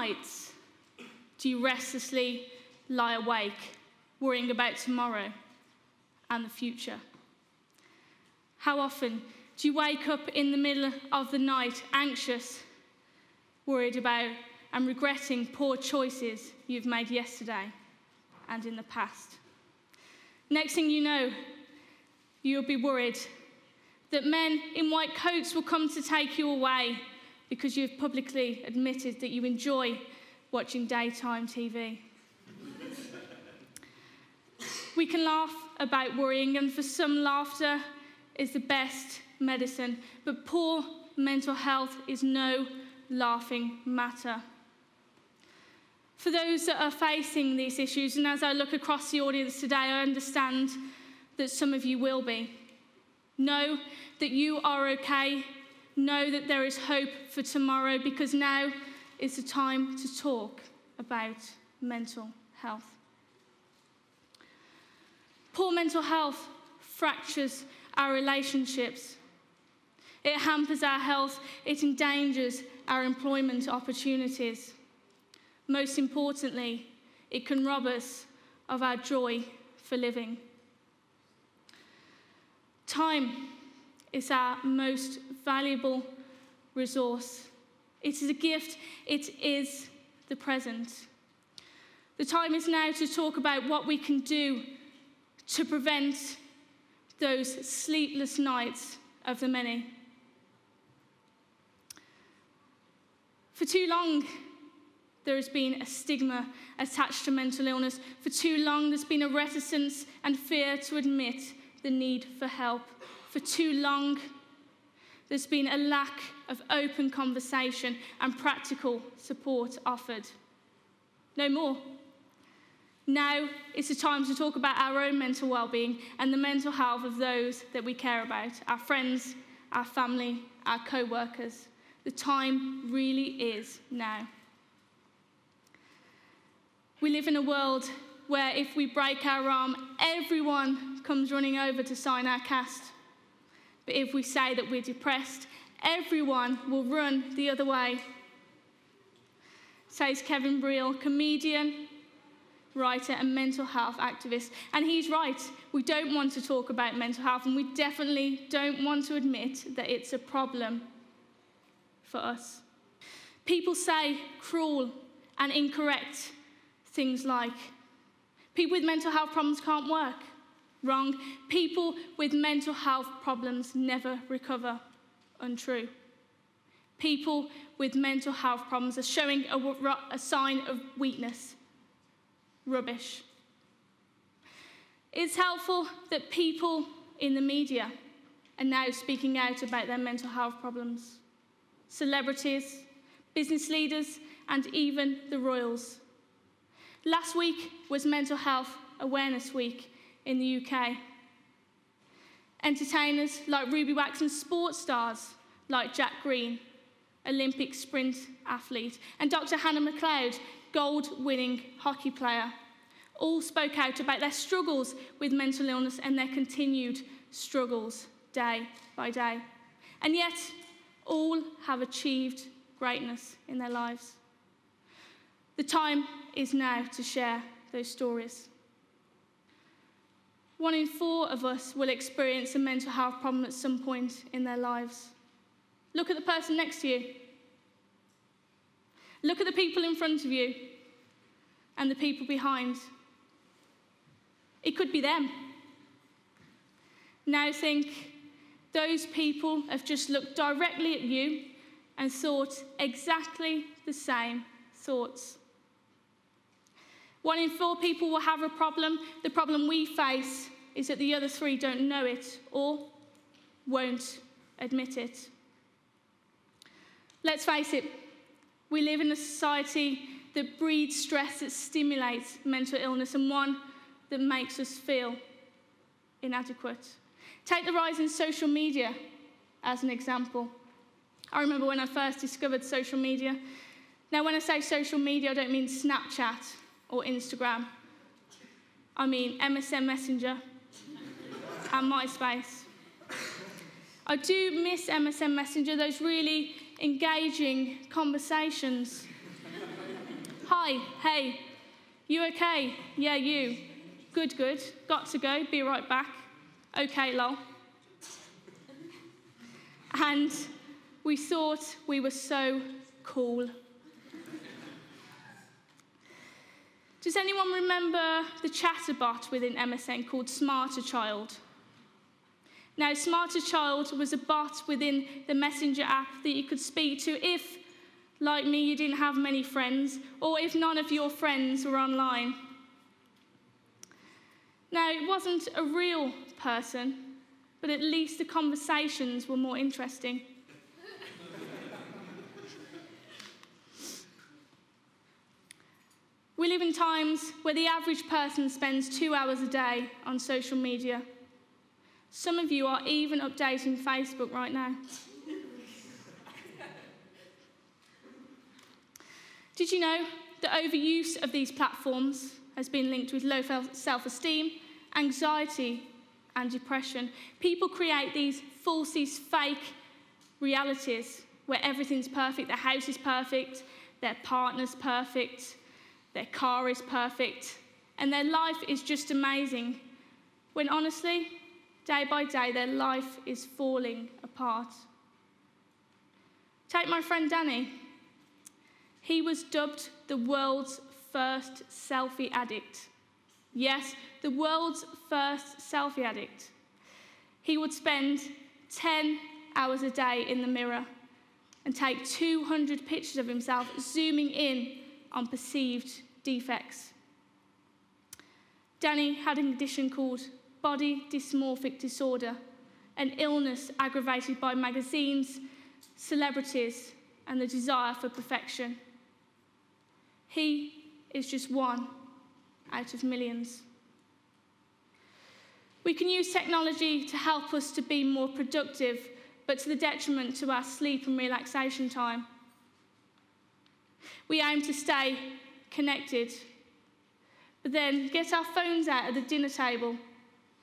nights do you restlessly lie awake, worrying about tomorrow and the future? How often do you wake up in the middle of the night, anxious, worried about and regretting poor choices you've made yesterday and in the past? Next thing you know, you'll be worried that men in white coats will come to take you away because you've publicly admitted that you enjoy watching daytime TV. We can laugh about worrying, and for some, laughter is the best medicine, but poor mental health is no laughing matter. For those that are facing these issues, and as I look across the audience today, I understand that some of you will be. Know that you are okay. Know that there is hope for tomorrow, because now is the time to talk about mental health. Poor mental health fractures our relationships. It hampers our health. It endangers our employment opportunities. Most importantly, it can rob us of our joy for living. Time is our most valuable resource. It is a gift. It is the present. The time is now to talk about what we can do to prevent those sleepless nights of the many. For too long, there has been a stigma attached to mental illness. For too long, there's been a reticence and fear to admit the need for help. For too long, there's been a lack of open conversation and practical support offered. No more. Now is the time to talk about our own mental well-being and the mental health of those that we care about, our friends, our family, our co-workers. The time really is now. We live in a world where if we break our arm, everyone comes running over to sign our cast. But if we say that we're depressed, everyone will run the other way. Says Kevin Briel, comedian, writer and mental health activist. And he's right. We don't want to talk about mental health, and we definitely don't want to admit that it's a problem for us. People say cruel and incorrect things like, people with mental health problems can't work. Wrong. People with mental health problems never recover. Untrue. People with mental health problems are showing a sign of weakness. Rubbish. It's helpful that people in the media are now speaking out about their mental health problems. Celebrities, business leaders, and even the royals. Last week was Mental Health Awareness Week in the UK. Entertainers like Ruby Wax and sports stars like Jack Green, Olympic sprint athlete, and Dr. Hannah McLeod, gold-winning hockey player, all spoke out about their struggles with mental illness and their continued struggles day by day. And yet, all have achieved greatness in their lives. The time is now to share those stories. 1 in 4 of us will experience a mental health problem at some point in their lives. Look at the person next to you. Look at the people in front of you and the people behind. It could be them. Now think, those people have just looked directly at you and thought exactly the same thoughts. 1 in 4 people will have a problem. The problem we face is that the other 3 don't know it or won't admit it. Let's face it, we live in a society that breeds stress, that stimulates mental illness, and one that makes us feel inadequate. Take the rise in social media as an example. I remember when I first discovered social media. Now, when I say social media, I don't mean Snapchat or Instagram. I mean MSN Messenger and MySpace. I do miss MSN Messenger, those really engaging conversations Hi, hey, you okay? Yeah, you. Good, good. Got to go, be right back. Okay, lol. And we thought we were so cool. Does anyone remember the chatterbot within MSN called Smarter Child? Now, Smarter Child was a bot within the Messenger app that you could speak to if, like me, you didn't have many friends, or if none of your friends were online. Now, it wasn't a real person, but at least the conversations were more interesting. We live in times where the average person spends 2 hours a day on social media. Some of you are even updating Facebook right now. Did you know that overuse of these platforms has been linked with low self-esteem, anxiety, and depression? People create these false, these fake realities where everything's perfect, their house is perfect, their partner's perfect, their car is perfect, and their life is just amazing, when honestly, day by day, their life is falling apart. Take my friend Danny. He was dubbed the world's first selfie addict. Yes, the world's first selfie addict. He would spend 10 hours a day in the mirror and take 200 pictures of himself, zooming in on perceived defects. Danny had a condition called body dysmorphic disorder, an illness aggravated by magazines, celebrities, and the desire for perfection. He is just one out of millions. We can use technology to help us to be more productive, but to the detriment to our sleep and relaxation time. We aim to stay connected, but then get our phones out at the dinner table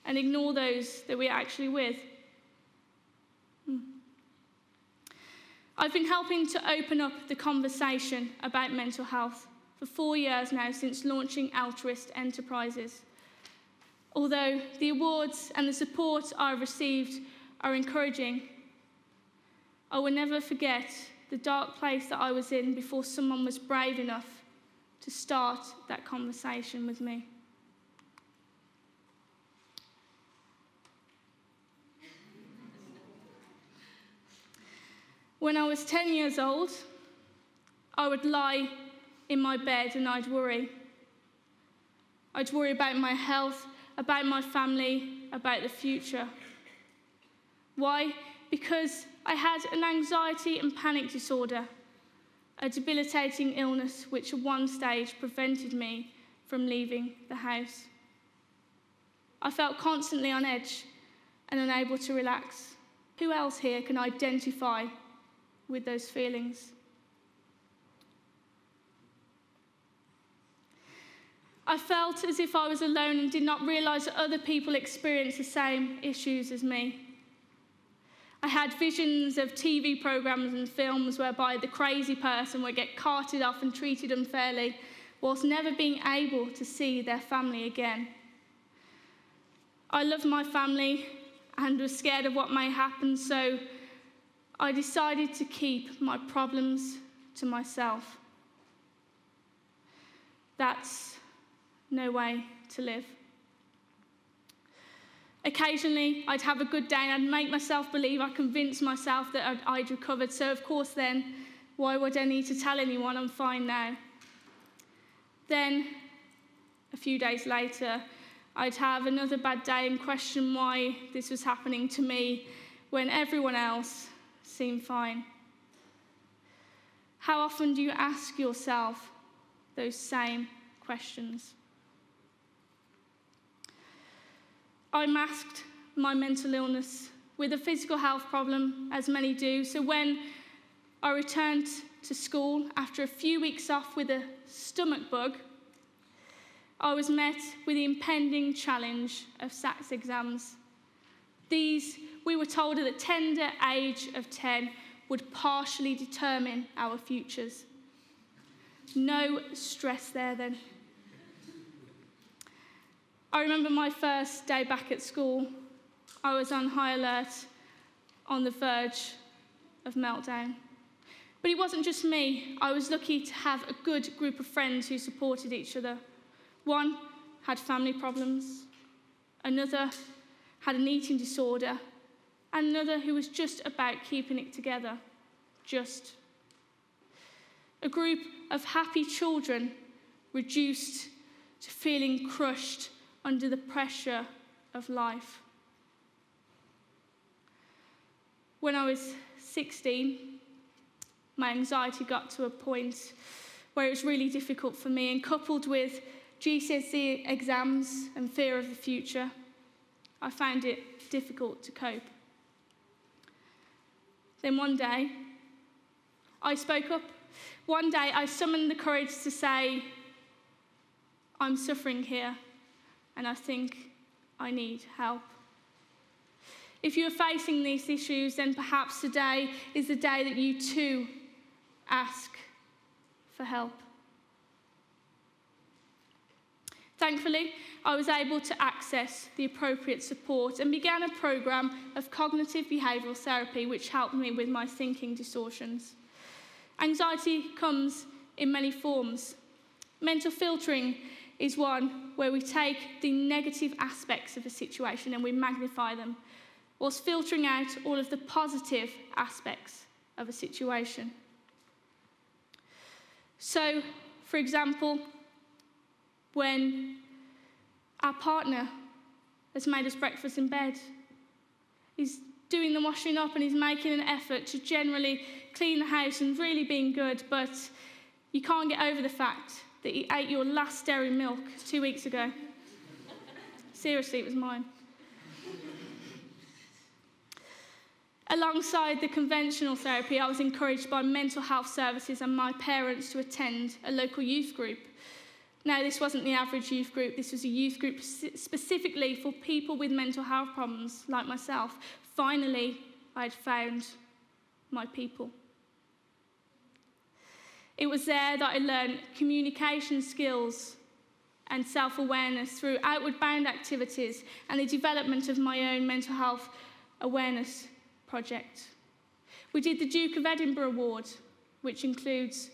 and ignore those that we're actually with. I've been helping to open up the conversation about mental health for 4 years now, since launching Altruist Enterprises. Although the awards and the support I've received are encouraging, I will never forget the dark place that I was in before someone was brave enough to start that conversation with me. When I was 10 years old, I would lie in my bed and I'd worry. I'd worry about my health, about my family, about the future. Why? Because I had an anxiety and panic disorder, a debilitating illness which at one stage prevented me from leaving the house. I felt constantly on edge and unable to relax. Who else here can identify with those feelings? I felt as if I was alone and did not realise that other people experienced the same issues as me. I had visions of TV programmes and films whereby the crazy person would get carted off and treated unfairly, whilst never being able to see their family again. I loved my family and was scared of what may happen, so I decided to keep my problems to myself. That's no way to live. Occasionally, I'd have a good day and I'd make myself believe, I convinced myself that I'd recovered, so of course then, why would I need to tell anyone I'm fine now? Then, a few days later, I'd have another bad day and question why this was happening to me when everyone else seemed fine. How often do you ask yourself those same questions? I masked my mental illness with a physical health problem, as many do, so when I returned to school after a few weeks off with a stomach bug, I was met with the impending challenge of SATs exams. These, we were told at the tender age of 10, would partially determine our futures. No stress there then. I remember my first day back at school. I was on high alert, on the verge of meltdown. But it wasn't just me. I was lucky to have a good group of friends who supported each other. One had family problems, another had an eating disorder, and another who was just about keeping it together. Just. A group of happy children reduced to feeling crushed under the pressure of life. When I was 16, my anxiety got to a point where it was really difficult for me, and coupled with GCSE exams and fear of the future, I found it difficult to cope. Then one day, I spoke up. One day, I summoned the courage to say, I'm suffering here, and I think I need help. If you are facing these issues, then perhaps today is the day that you too ask for help. Thankfully, I was able to access the appropriate support and began a program of cognitive behavioural therapy which helped me with my thinking distortions. Anxiety comes in many forms. Mental filtering is one where we take the negative aspects of a situation and we magnify them, whilst filtering out all of the positive aspects of a situation. So, for example, when our partner has made us breakfast in bed, he's doing the washing up and he's making an effort to generally clean the house and really being good, but you can't get over the fact that he ate your last dairy milk 2 weeks ago. Seriously, it was mine. Alongside the conventional therapy, I was encouraged by mental health services and my parents to attend a local youth group. Now, this wasn't the average youth group. This was a youth group specifically for people with mental health problems like myself. Finally, I had found my people. It was there that I learned communication skills and self-awareness through outward-bound activities and the development of my own mental health awareness project. We did the Duke of Edinburgh Award, which includes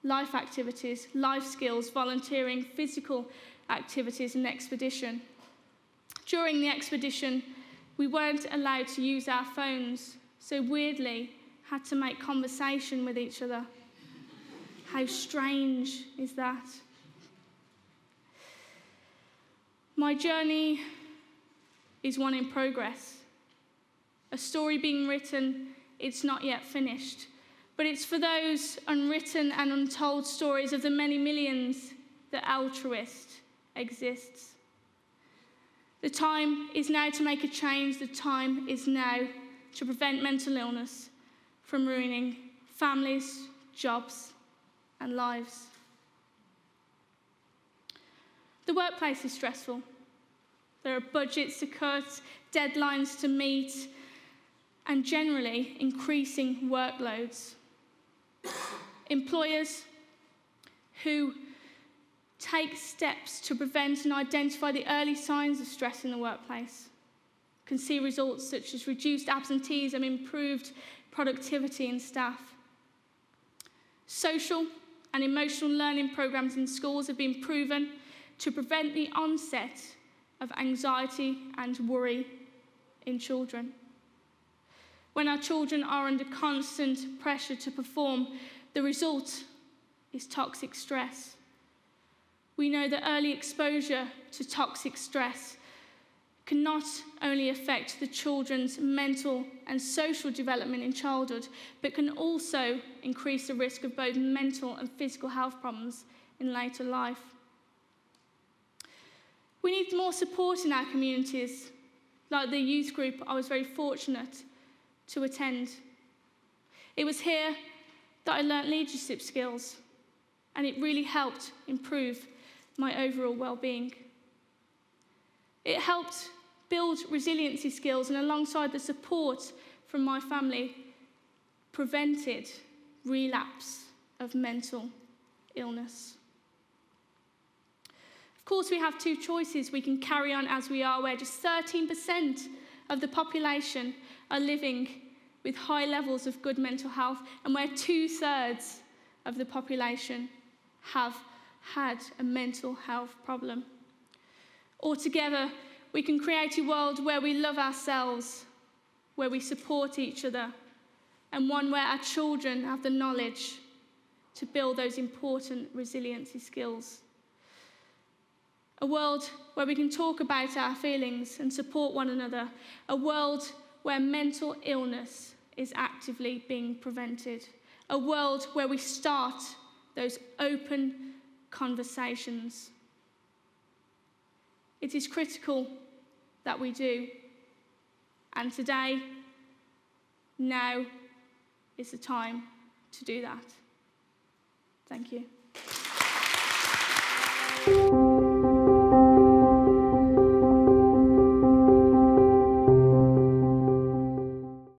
life activities, life skills, volunteering, physical activities and expedition. During the expedition, we weren't allowed to use our phones, so weirdly had to make conversation with each other. How strange is that? My journey is one in progress. A story being written, it's not yet finished. But it's for those unwritten and untold stories of the many millions that Altruist exists. The time is now to make a change. The time is now to prevent mental illness from ruining families, jobs, and lives. The workplace is stressful. There are budgets to cut, deadlines to meet, and generally increasing workloads. Employers who take steps to prevent and identify the early signs of stress in the workplace can see results such as reduced absenteeism, improved productivity in staff. Social and emotional learning programs in schools have been proven to prevent the onset of anxiety and worry in children. When our children are under constant pressure to perform, the result is toxic stress. We know that early exposure to toxic stress can not only affect the children's mental and social development in childhood, but can also increase the risk of both mental and physical health problems in later life. We need more support in our communities. Like the youth group, I was very fortunate to attend. It was here that I learnt leadership skills, and it really helped improve my overall well-being. It helped build resiliency skills, and alongside the support from my family, prevented relapse of mental illness. Of course, we have two choices. We can carry on as we are, where just 13% of the population are living with high levels of good mental health, and where 2/3 of the population have had a mental health problem. Or together, we can create a world where we love ourselves, where we support each other, and one where our children have the knowledge to build those important resiliency skills. A world where we can talk about our feelings and support one another. A world where mental illness is actively being prevented. A world where we start those open conversations. It is critical that we do. And today, now is the time to do that. Thank you.